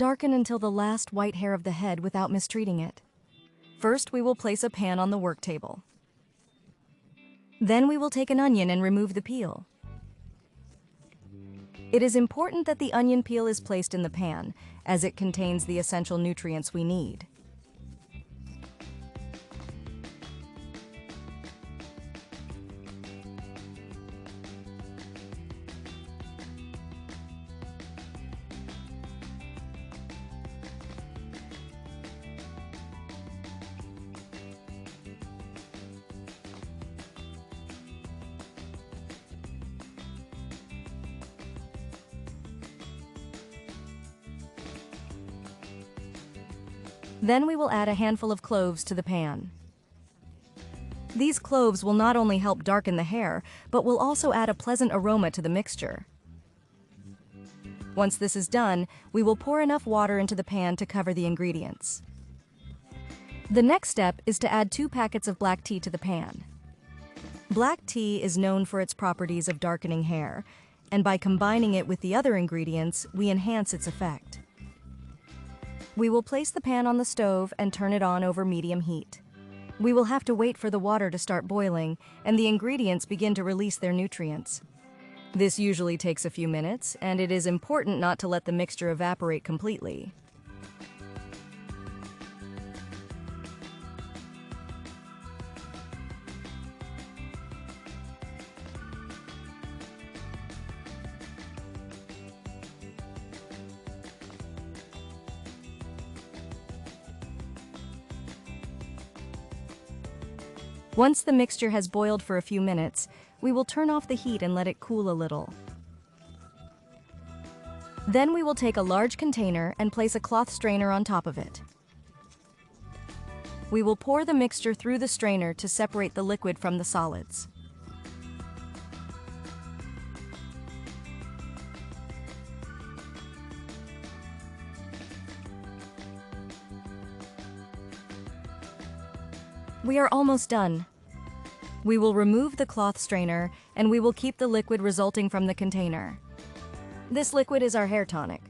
Darken until the last white hair of the head without mistreating it. First, we will place a pan on the work table. Then we will take an onion and remove the peel. It is important that the onion peel is placed in the pan, as it contains the essential nutrients we need. Then we will add a handful of cloves to the pan. These cloves will not only help darken the hair, but will also add a pleasant aroma to the mixture. Once this is done, we will pour enough water into the pan to cover the ingredients. The next step is to add 2 packets of black tea to the pan. Black tea is known for its properties of darkening hair, and by combining it with the other ingredients, we enhance its effect. We will place the pan on the stove and turn it on over medium heat. We will have to wait for the water to start boiling and the ingredients begin to release their nutrients. This usually takes a few minutes, and it is important not to let the mixture evaporate completely. Once the mixture has boiled for a few minutes, we will turn off the heat and let it cool a little. Then we will take a large container and place a cloth strainer on top of it. We will pour the mixture through the strainer to separate the liquid from the solids. We are almost done. We will remove the cloth strainer and we will keep the liquid resulting from the container. This liquid is our hair tonic.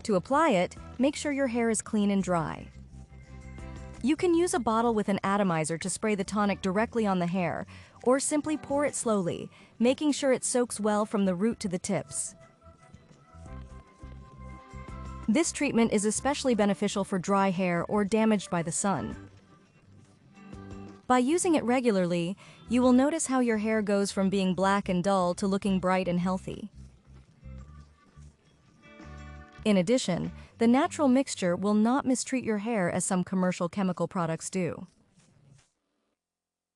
To apply it, make sure your hair is clean and dry. You can use a bottle with an atomizer to spray the tonic directly on the hair, or simply pour it slowly, making sure it soaks well from the root to the tips. This treatment is especially beneficial for dry hair or damaged by the sun. By using it regularly, you will notice how your hair goes from being black and dull to looking bright and healthy. In addition, the natural mixture will not mistreat your hair as some commercial chemical products do.